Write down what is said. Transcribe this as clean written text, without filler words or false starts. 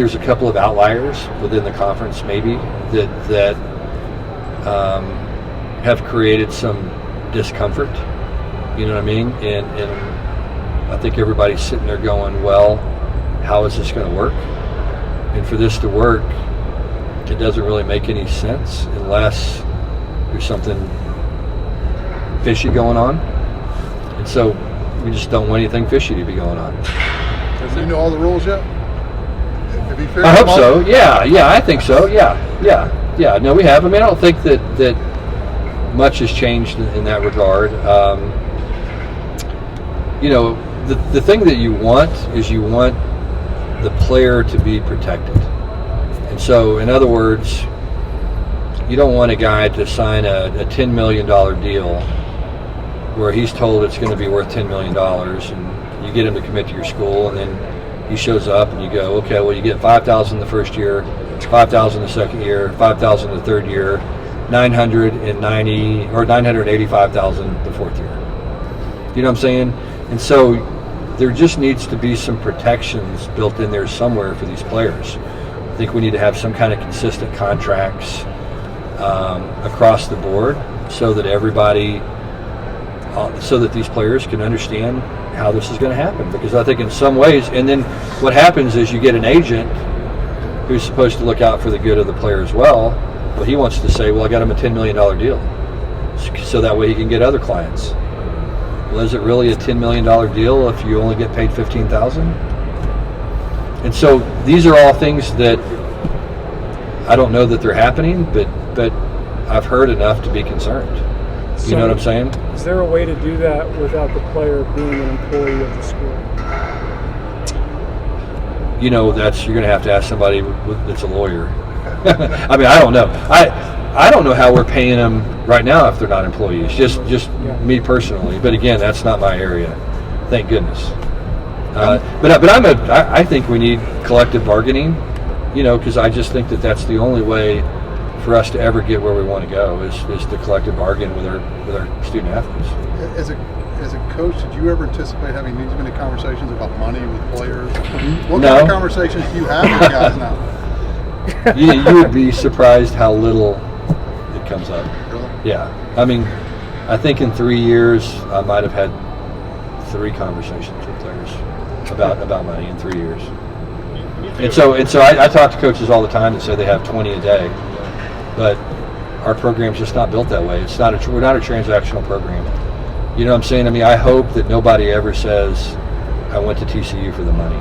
There's a couple of outliers within the conference, maybe that have created some discomfort. You know what I mean? And I think everybody's sitting there going, well, how is this going to work? And for this to work, it doesn't really make any sense unless there's something fishy going on. And so we just don't want anything fishy to be going on. Do you know all the rules yet? I hope so. Yeah, I think so. Yeah. No, we have. I mean, I don't think that much has changed in that regard. The thing that you want is you want the player to be protected. And so, in other words, you don't want a guy to sign a $10 million deal where he's told it's going to be worth $10 million, and you get him to commit to your school, and then he shows up and you go, okay, well, you get $5,000 the first year, $5,000 the second year, $5,000 the third year, $990 or $985,000 the fourth year. You know what I'm saying? And so there just needs to be some protections built in there somewhere for these players. I think we need to have some kind of consistent contracts across the board so that everybody, so that these players can understand how this is going to happen. Because I think in some ways, and then what happens is you get an agent who's supposed to look out for the good of the player as well, but he wants to say, well, I got him a $10 million deal, so that way he can get other clients. Well, is it really a $10 million deal if you only get paid $15,000? And so these are all things that I don't know that they're happening, but I've heard enough to be concerned. You know what I'm saying? Is there a way to do that without the player being an employee of the school? You're going to have to ask somebody that's a lawyer. I mean, I don't know. I don't know how we're paying them right now if they're not employees. Just me personally. But again, that's not my area. Thank goodness. I think we need collective bargaining. Because I just think that's the only way for us to ever get where we want to go is to collective bargain with our student athletes. As a coach, did you ever anticipate having these many conversations about money with players? What kind of conversations do you have with guys now? You would be surprised how little it comes up. Really? Yeah. I mean, I think in 3 years I might have had 3 conversations with players about money in 3 years. And so I talk to coaches all the time that say they have 20 a day, but our program's just not built that way. We're not a transactional program. You know what I'm saying? I mean, I hope that nobody ever says, I went to TCU for the money.